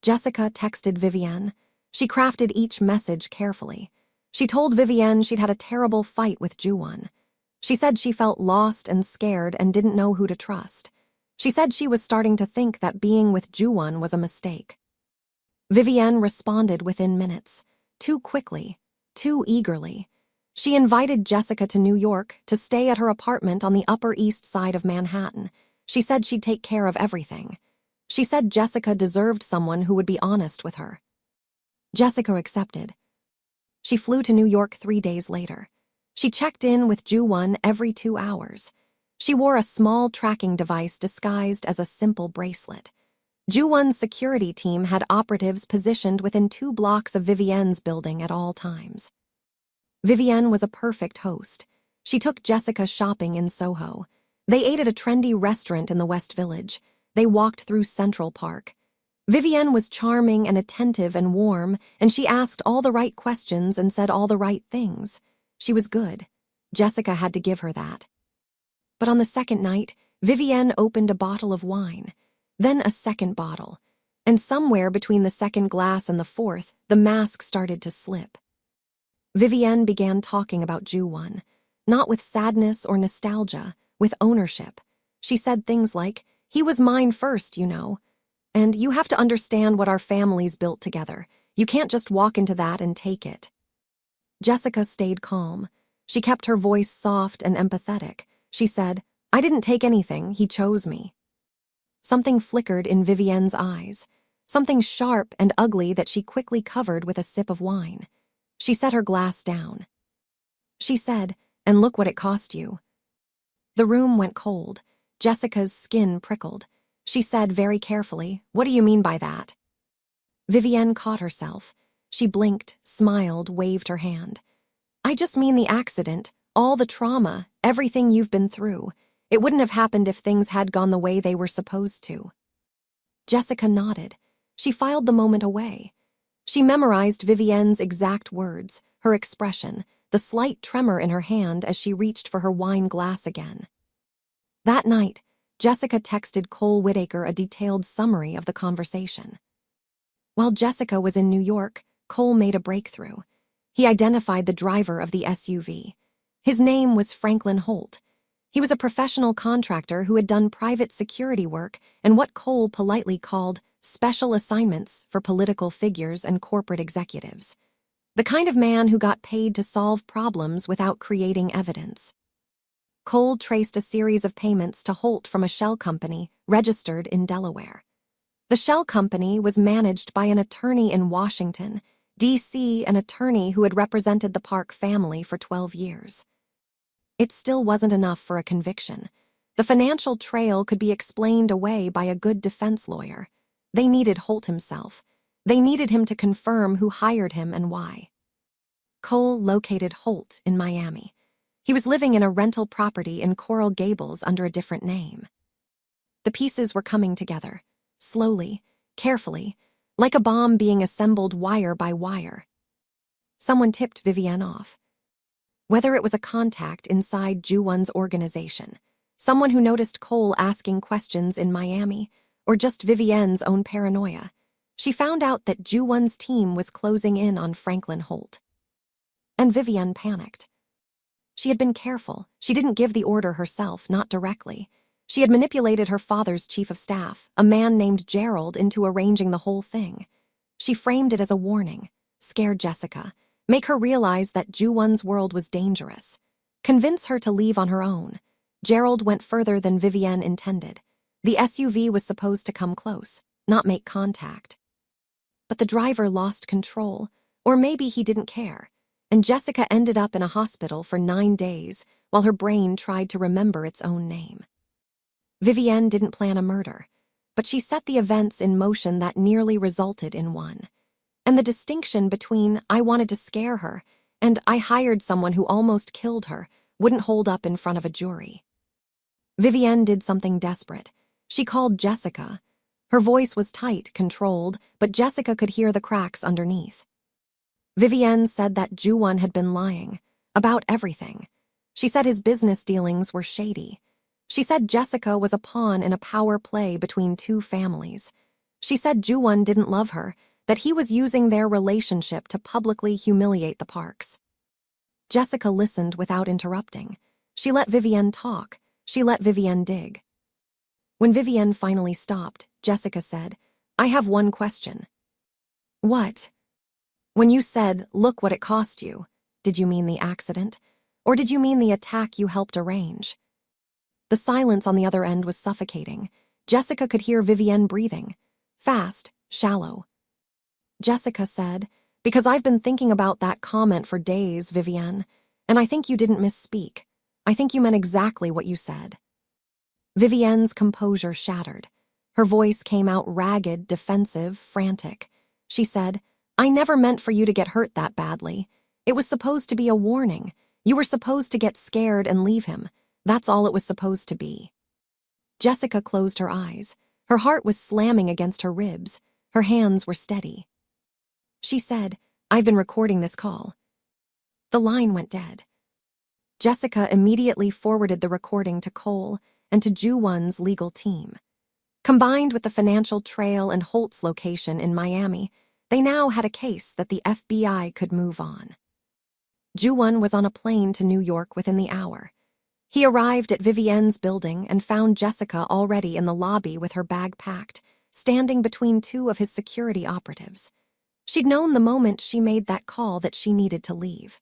Jessica texted Vivienne. She crafted each message carefully. She told Vivienne she'd had a terrible fight with Ju-won. She said she felt lost and scared and didn't know who to trust. She said she was starting to think that being with Ju-won was a mistake. Vivienne responded within minutes, too quickly, too eagerly. She invited Jessica to New York to stay at her apartment on the Upper East Side of Manhattan. She said she'd take care of everything. She said Jessica deserved someone who would be honest with her. Jessica accepted. She flew to New York 3 days later. She checked in with Ju-won every 2 hours. She wore a small tracking device disguised as a simple bracelet. Ju-won's security team had operatives positioned within 2 blocks of Vivienne's building at all times. Vivienne was a perfect host. She took Jessica shopping in Soho. They ate at a trendy restaurant in the West Village. They walked through Central Park. Vivienne was charming and attentive and warm, and she asked all the right questions and said all the right things. She was good. Jessica had to give her that. But on the second night, Vivienne opened a bottle of wine, then a second bottle, and somewhere between the second glass and the fourth, the mask started to slip. Vivienne began talking about Ju-won. not with sadness or nostalgia, with ownership. She said things like, "He was mine first, you know. And you have to understand what our families built together. You can't just walk into that and take it." Jessica stayed calm. She kept her voice soft and empathetic. She said, "I didn't take anything, he chose me." Something flickered in Vivienne's eyes, something sharp and ugly that she quickly covered with a sip of wine. She set her glass down. She said, "And look what it cost you." The room went cold. Jessica's skin prickled. She said very carefully, "What do you mean by that?" Vivienne caught herself. She blinked, smiled, waved her hand. "I just mean the accident, all the trauma, everything you've been through. It wouldn't have happened if things had gone the way they were supposed to." Jessica nodded. She filed the moment away. She memorized Vivienne's exact words, her expression, the slight tremor in her hand as she reached for her wine glass again. That night, Jessica texted Cole Whitaker a detailed summary of the conversation. While Jessica was in New York, Cole made a breakthrough. He identified the driver of the SUV. His name was Franklin Holt. He was a professional contractor who had done private security work and what Cole politely called special assignments for political figures and corporate executives. The kind of man who got paid to solve problems without creating evidence. Cole traced a series of payments to Holt from a shell company registered in Delaware. The shell company was managed by an attorney in Washington, D.C., an attorney who had represented the Park family for 12 years. It still wasn't enough for a conviction. The financial trail could be explained away by a good defense lawyer. They needed Holt himself. They needed him to confirm who hired him and why. Cole located Holt in Miami. He was living in a rental property in Coral Gables under a different name. The pieces were coming together, slowly, carefully, like a bomb being assembled wire by wire. Someone tipped Vivienne off. Whether it was a contact inside Ju-Won's organization, someone who noticed Cole asking questions in Miami, or just Vivienne's own paranoia, she found out that Ju-Won's team was closing in on Franklin Holt. And Vivienne panicked. She had been careful. She didn't give the order herself, not directly. She had manipulated her father's chief of staff, a man named Gerald, into arranging the whole thing. She framed it as a warning, scared Jessica, make her realize that Ju-Won's world was dangerous, convince her to leave on her own. Gerald went further than Vivienne intended. The SUV was supposed to come close, not make contact. But the driver lost control, or maybe he didn't care, and Jessica ended up in a hospital for 9 days while her brain tried to remember its own name. Vivienne didn't plan a murder, but she set the events in motion that nearly resulted in one. And the distinction between "I wanted to scare her" and "I hired someone who almost killed her" wouldn't hold up in front of a jury. Vivienne did something desperate. She called Jessica. Her voice was tight, controlled, but Jessica could hear the cracks underneath. Vivienne said that Ju-Won had been lying about everything. She said his business dealings were shady. She said Jessica was a pawn in a power play between two families. She said Ju-Won didn't love her, that he was using their relationship to publicly humiliate the Parks. Jessica listened without interrupting. She let Vivienne talk. She let Vivienne dig. When Vivienne finally stopped, Jessica said, "I have one question." "What?" "When you said, 'Look what it cost you,' did you mean the accident? Or did you mean the attack you helped arrange?" The silence on the other end was suffocating. Jessica could hear Vivienne breathing. Fast, shallow. Jessica said, "Because I've been thinking about that comment for days, Vivienne, and I think you didn't misspeak. I think you meant exactly what you said." Vivienne's composure shattered. Her voice came out ragged, defensive, frantic. She said, "I never meant for you to get hurt that badly. It was supposed to be a warning. You were supposed to get scared and leave him. That's all it was supposed to be." Jessica closed her eyes. Her heart was slamming against her ribs. Her hands were steady. She said, "I've been recording this call." The line went dead. Jessica immediately forwarded the recording to Cole and to Ju-Won's legal team. Combined with the financial trail and Holt's location in Miami, they now had a case that the FBI could move on. Ju-won was on a plane to New York within the hour. He arrived at Vivienne's building and found Jessica already in the lobby with her bag packed, standing between two of his security operatives. She'd known the moment she made that call that she needed to leave.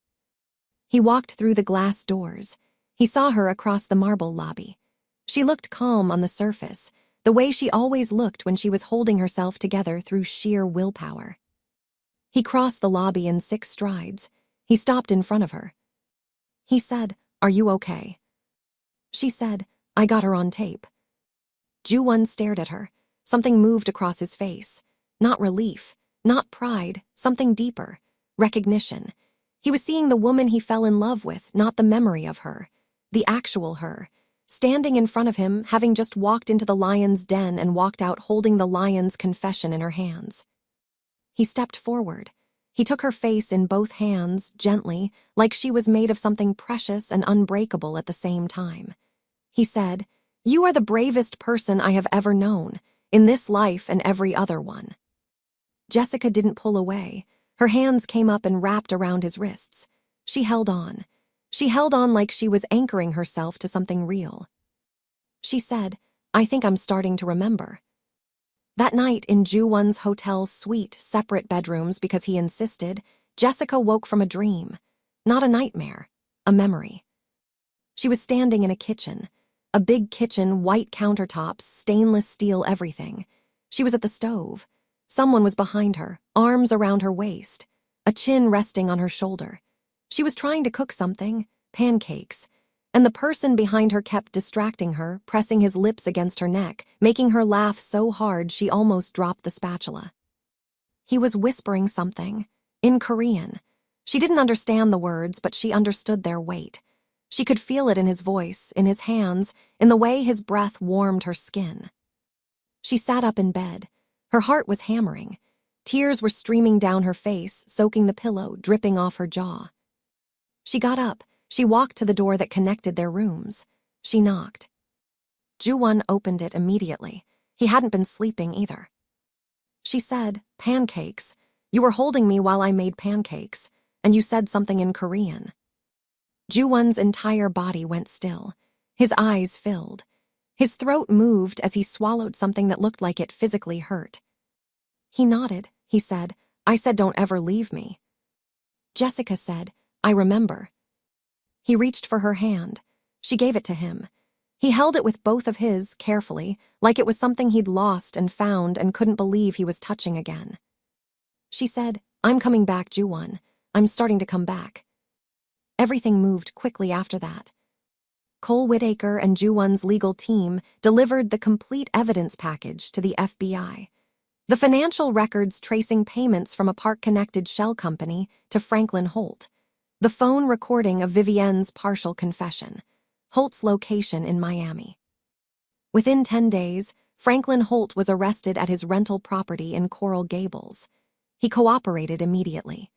He walked through the glass doors. He saw her across the marble lobby. She looked calm on the surface, the way she always looked when she was holding herself together through sheer willpower. He crossed the lobby in 6 strides. He stopped in front of her. He said, "Are you okay?" She said, "I got her on tape." Ju-won stared at her. Something moved across his face. Not relief, not pride, something deeper. Recognition. He was seeing the woman he fell in love with, not the memory of her. The actual her. Standing in front of him, having just walked into the lion's den and walked out holding the lion's confession in her hands. He stepped forward. He took her face in both hands, gently, like she was made of something precious and unbreakable at the same time. He said, "You are the bravest person I have ever known, in this life and every other one." Jessica didn't pull away. Her hands came up and wrapped around his wrists. She held on. She held on like she was anchoring herself to something real. She said, "I think I'm starting to remember." That night in Ju-won's hotel's suite, separate bedrooms because he insisted, Jessica woke from a dream. Not a nightmare, a memory. She was standing in a kitchen. A big kitchen, white countertops, stainless steel everything. She was at the stove. Someone was behind her, arms around her waist, a chin resting on her shoulder. She was trying to cook something, pancakes, and the person behind her kept distracting her, pressing his lips against her neck, making her laugh so hard she almost dropped the spatula. He was whispering something, in Korean. She didn't understand the words, but she understood their weight. She could feel it in his voice, in his hands, in the way his breath warmed her skin. She sat up in bed. Her heart was hammering. Tears were streaming down her face, soaking the pillow, dripping off her jaw. She got up. She walked to the door that connected their rooms. She knocked. Ju-won opened it immediately. He hadn't been sleeping either. She said, "Pancakes. You were holding me while I made pancakes, and you said something in Korean." Ju-won's entire body went still. His eyes filled. His throat moved as he swallowed something that looked like it physically hurt. He nodded. He said, "I said don't ever leave me." Jessica said, "I remember." He reached for her hand. She gave it to him. He held it with both of his, carefully, like it was something he'd lost and found and couldn't believe he was touching again. She said, "I'm coming back, Ju-won. I'm starting to come back." Everything moved quickly after that. Cole Whitaker and Ju-won's legal team delivered the complete evidence package to the FBI. The financial records tracing payments from a park-connected shell company to Franklin Holt. The phone recording of Vivienne's partial confession. Holt's location in Miami. Within 10 days, Franklin Holt was arrested at his rental property in Coral Gables. He cooperated immediately.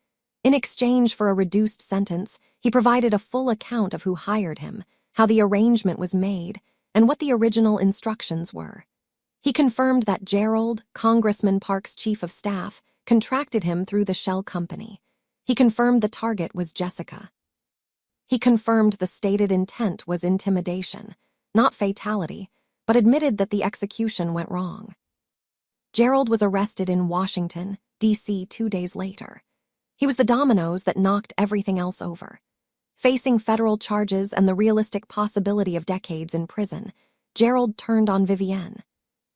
In exchange for a reduced sentence, he provided a full account of who hired him, how the arrangement was made, and what the original instructions were. He confirmed that Gerald, Congressman Park's chief of staff, contracted him through the shell company. He confirmed the target was Jessica. He confirmed the stated intent was intimidation, not fatality, but admitted that the execution went wrong. Gerald was arrested in Washington, D.C. 2 days later. He was the dominoes that knocked everything else over. Facing federal charges and the realistic possibility of decades in prison, Gerald turned on Vivienne.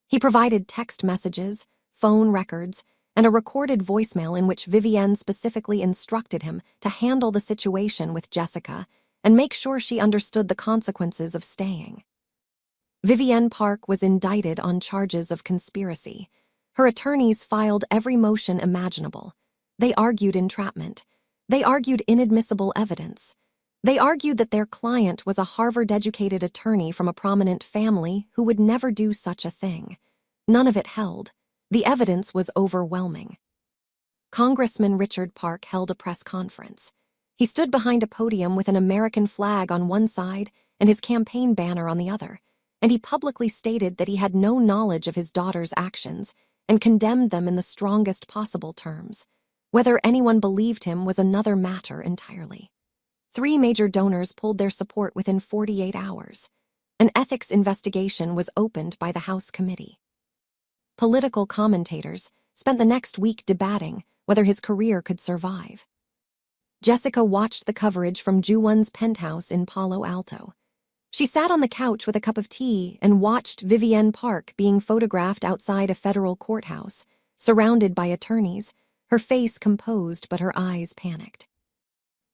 He provided text messages, phone records, and a recorded voicemail in which Vivienne specifically instructed him to handle the situation with Jessica and make sure she understood the consequences of staying. Vivienne Park was indicted on charges of conspiracy. Her attorneys filed every motion imaginable. They argued entrapment. They argued inadmissible evidence. They argued that their client was a Harvard-educated attorney from a prominent family who would never do such a thing. None of it held. The evidence was overwhelming. Congressman Richard Park held a press conference. He stood behind a podium with an American flag on one side and his campaign banner on the other, and he publicly stated that he had no knowledge of his daughter's actions and condemned them in the strongest possible terms. Whether anyone believed him was another matter entirely. 3 major donors pulled their support within 48 hours. An ethics investigation was opened by the House committee. Political commentators spent the next week debating whether his career could survive. Jessica watched the coverage from Ju-won's penthouse in Palo Alto. She sat on the couch with a cup of tea and watched Vivienne Park being photographed outside a federal courthouse, surrounded by attorneys, her face composed but her eyes panicked.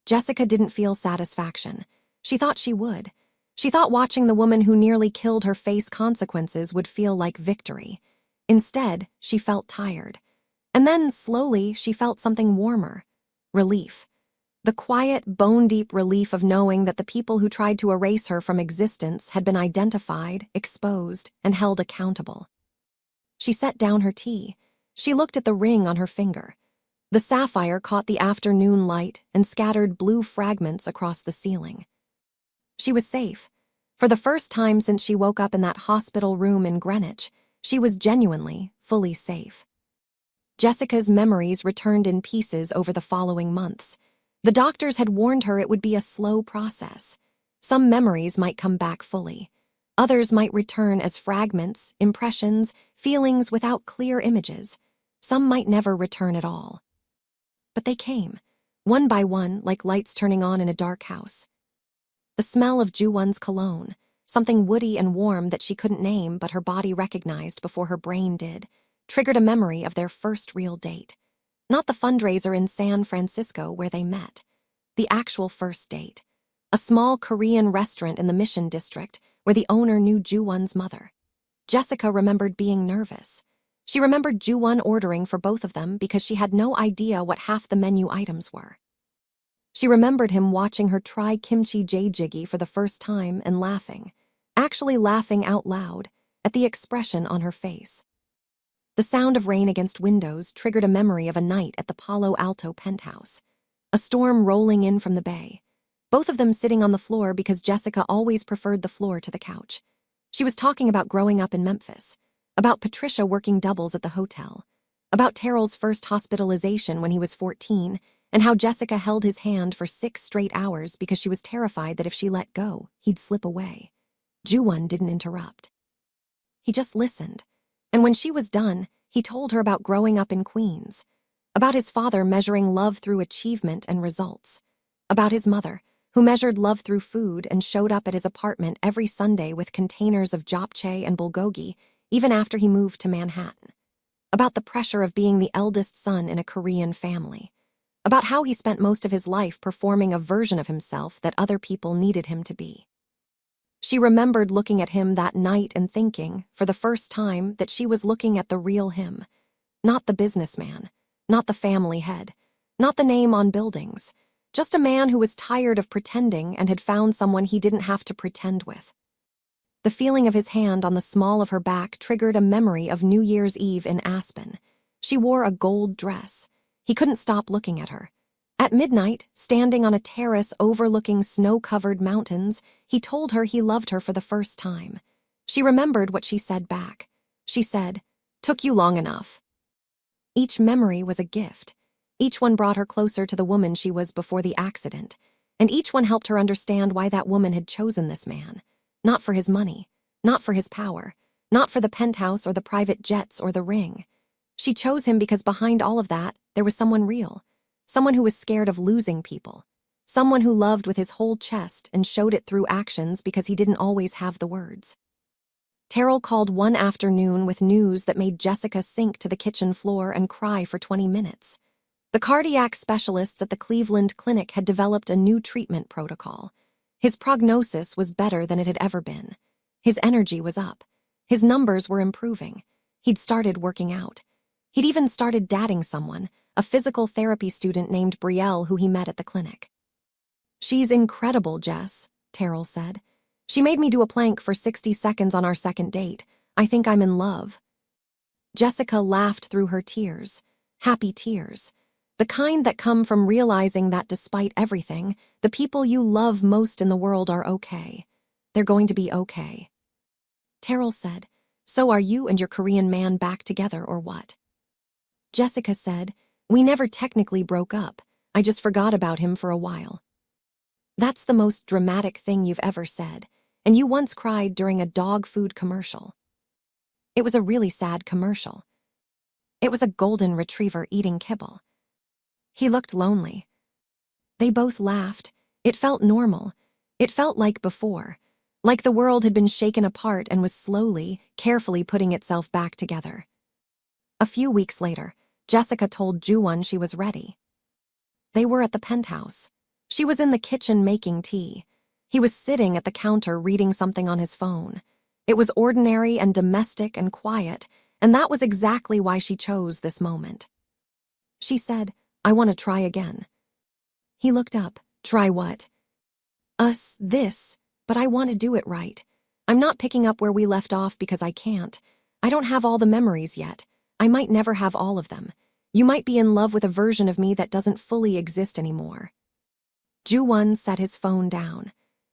Jessica didn't feel satisfaction. She thought she would. She thought watching the woman who nearly killed her face consequences would feel like victory. Instead, she felt tired. And then, slowly, she felt something warmer. Relief. The quiet, bone-deep relief of knowing that the people who tried to erase her from existence had been identified, exposed, and held accountable. She set down her tea. She looked at the ring on her finger. The sapphire caught the afternoon light and scattered blue fragments across the ceiling. She was safe. For the first time since she woke up in that hospital room in Greenwich, she was genuinely, fully safe. Jessica's memories returned in pieces over the following months. The doctors had warned her it would be a slow process. Some memories might come back fully. Others might return as fragments, impressions, feelings without clear images. Some might never return at all. But they came, one by one, like lights turning on in a dark house. The smell of Ju-won's cologne, something woody and warm that she couldn't name but her body recognized before her brain did, triggered a memory of their first real date. Not the fundraiser in San Francisco where they met. The actual first date. A small Korean restaurant in the Mission District where the owner knew Ju-won's mother. Jessica remembered being nervous. She remembered Ju-won ordering for both of them because she had no idea what half the menu items were. She remembered him watching her try kimchi jjigae for the first time and laughing, actually laughing out loud, at the expression on her face. The sound of rain against windows triggered a memory of a night at the Palo Alto penthouse. A storm rolling in from the bay. Both of them sitting on the floor because Jessica always preferred the floor to the couch. She was talking about growing up in Memphis, about Patricia working doubles at the hotel, about Terrell's first hospitalization when he was 14, and how Jessica held his hand for 6 straight hours because she was terrified that if she let go, he'd slip away. Ju-won didn't interrupt. He just listened. And when she was done, he told her about growing up in Queens, about his father measuring love through achievement and results, about his mother, who measured love through food and showed up at his apartment every Sunday with containers of japchae and bulgogi, even after he moved to Manhattan, about the pressure of being the eldest son in a Korean family, about how he spent most of his life performing a version of himself that other people needed him to be. She remembered looking at him that night and thinking, for the first time, that she was looking at the real him. Not the businessman, not the family head, not the name on buildings, just a man who was tired of pretending and had found someone he didn't have to pretend with. The feeling of his hand on the small of her back triggered a memory of New Year's Eve in Aspen. She wore a gold dress. He couldn't stop looking at her. At midnight, standing on a terrace overlooking snow-covered mountains, he told her he loved her for the first time. She remembered what she said back. She said, "Took you long enough." Each memory was a gift. Each one brought her closer to the woman she was before the accident, and each one helped her understand why that woman had chosen this man. Not for his money, not for his power, not for the penthouse or the private jets or the ring. She chose him because behind all of that, there was someone real. Someone who was scared of losing people. Someone who loved with his whole chest and showed it through actions because he didn't always have the words. Terrell called one afternoon with news that made Jessica sink to the kitchen floor and cry for 20 minutes. The cardiac specialists at the Cleveland Clinic had developed a new treatment protocol. His prognosis was better than it had ever been. His energy was up. His numbers were improving. He'd started working out. He'd even started dating someone, a physical therapy student named Brielle who he met at the clinic. "She's incredible, Jess," Terrell said. "She made me do a plank for 60 seconds on our second date. I think I'm in love." Jessica laughed through her tears, happy tears, the kind that come from realizing that despite everything, the people you love most in the world are okay. They're going to be okay. Terrell said, "So are you and your Korean man back together or what?" Jessica said, "We never technically broke up. I just forgot about him for a while." That's the most dramatic thing you've ever said, and you once cried during a dog food commercial. It was a really sad commercial. It was a golden retriever eating kibble. He looked lonely. They both laughed. It felt normal. It felt like before, like the world had been shaken apart and was slowly, carefully putting itself back together. A few weeks later, Jessica told Ju-won she was ready. They were at the penthouse. She was in the kitchen making tea. He was sitting at the counter reading something on his phone. It was ordinary and domestic and quiet, and that was exactly why she chose this moment. She said, "I want to try again." He looked up. "Try what?" This, but I want to do it right. I'm not picking up where we left off because I can't. I don't have all the memories yet. I might never have all of them. You might be in love with a version of me that doesn't fully exist anymore." Ju-won set his phone down.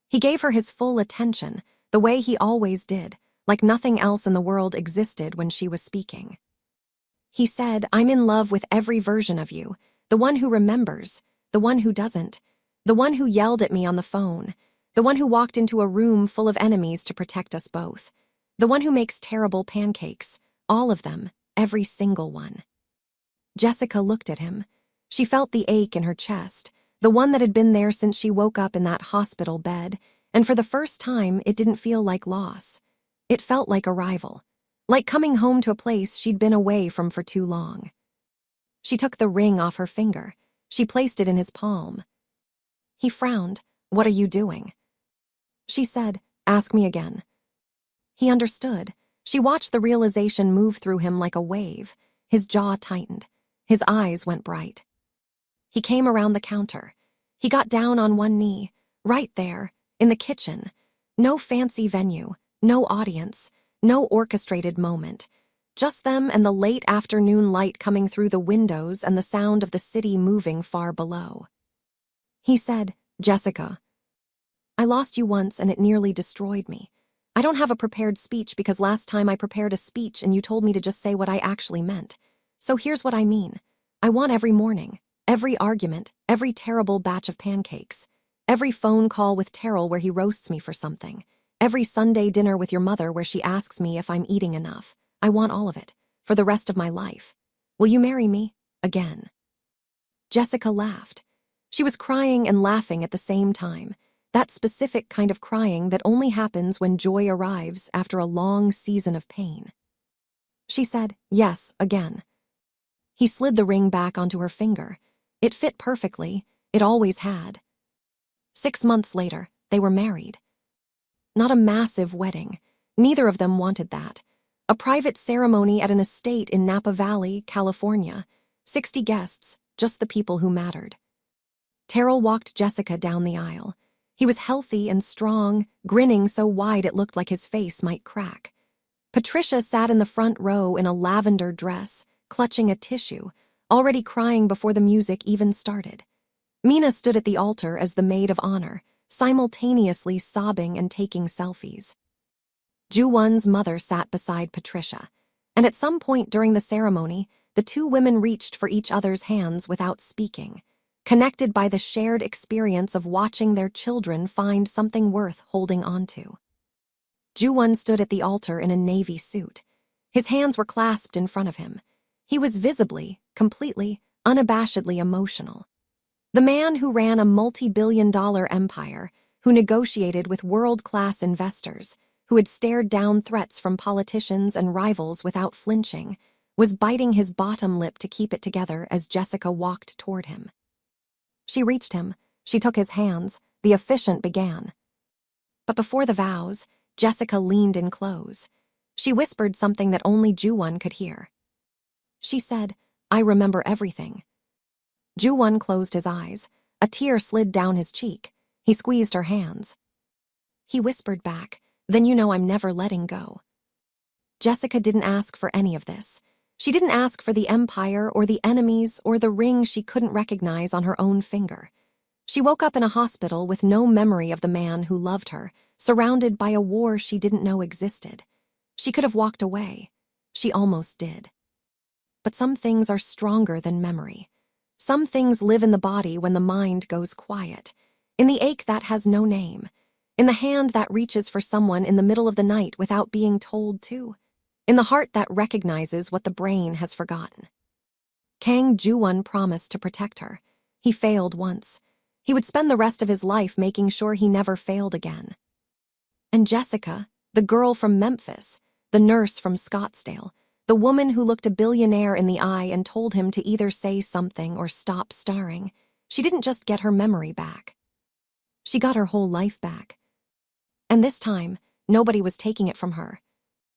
He gave her his full attention, the way he always did, like nothing else in the world existed when she was speaking. He said, "I'm in love with every version of you, the one who remembers, the one who doesn't, the one who yelled at me on the phone, the one who walked into a room full of enemies to protect us both, the one who makes terrible pancakes, all of them, every single one." Jessica looked at him. She felt the ache in her chest, the one that had been there since she woke up in that hospital bed, and for the first time, it didn't feel like loss. It felt like arrival, like coming home to a place she'd been away from for too long. She took the ring off her finger. She placed it in his palm. He frowned. "What are you doing?" She said, "Ask me again." He understood. She watched the realization move through him like a wave. His jaw tightened. His eyes went bright. He came around the counter. He got down on one knee, right there, in the kitchen. No fancy venue, no audience, no orchestrated moment. Just them and the late afternoon light coming through the windows and the sound of the city moving far below. He said, "Jessica, I lost you once and it nearly destroyed me. I don't have a prepared speech because last time I prepared a speech and you told me to just say what I actually meant. So here's what I mean. I want every morning, every argument, every terrible batch of pancakes, every phone call with Terrell where he roasts me for something, every Sunday dinner with your mother where she asks me if I'm eating enough. I want all of it, for the rest of my life. Will you marry me? Again." Jessica laughed. She was crying and laughing at the same time, that specific kind of crying that only happens when joy arrives after a long season of pain. She said, "Yes, again." He slid the ring back onto her finger. It fit perfectly. It always had. 6 months later, they were married. Not a massive wedding. Neither of them wanted that. A private ceremony at an estate in Napa Valley, California. 60 guests, just the people who mattered. Terrell walked Jessica down the aisle. He was healthy and strong, grinning so wide it looked like his face might crack. Patricia sat in the front row in a lavender dress, clutching a tissue, already crying before the music even started. Mina stood at the altar as the maid of honor, simultaneously sobbing and taking selfies. Ju-won's mother sat beside Patricia, and at some point during the ceremony, the two women reached for each other's hands without speaking, connected by the shared experience of watching their children find something worth holding onto. Ju-won stood at the altar in a navy suit. His hands were clasped in front of him. He was visibly, completely, unabashedly emotional. The man who ran a multi-billion-dollar empire, who negotiated with world-class investors, who had stared down threats from politicians and rivals without flinching, was biting his bottom lip to keep it together as Jessica walked toward him. She reached him. She took his hands. The officiant began. But before the vows, Jessica leaned in close. She whispered something that only Ju-won could hear. She said, "I remember everything." Ju-won closed his eyes. A tear slid down his cheek. He squeezed her hands. He whispered back, "Then you know I'm never letting go." Jessica didn't ask for any of this. She didn't ask for the empire or the enemies or the ring she couldn't recognize on her own finger. She woke up in a hospital with no memory of the man who loved her, surrounded by a war she didn't know existed. She could have walked away. She almost did. But some things are stronger than memory. Some things live in the body when the mind goes quiet. in the ache that has no name, in the hand that reaches for someone in the middle of the night without being told to, in the heart that recognizes what the brain has forgotten. Kang Ju-won promised to protect her. He failed once. He would spend the rest of his life making sure he never failed again. And Jessica, the girl from Memphis, the nurse from Scottsdale, the woman who looked a billionaire in the eye and told him to either say something or stop starring, she didn't just get her memory back. She got her whole life back. And this time, nobody was taking it from her.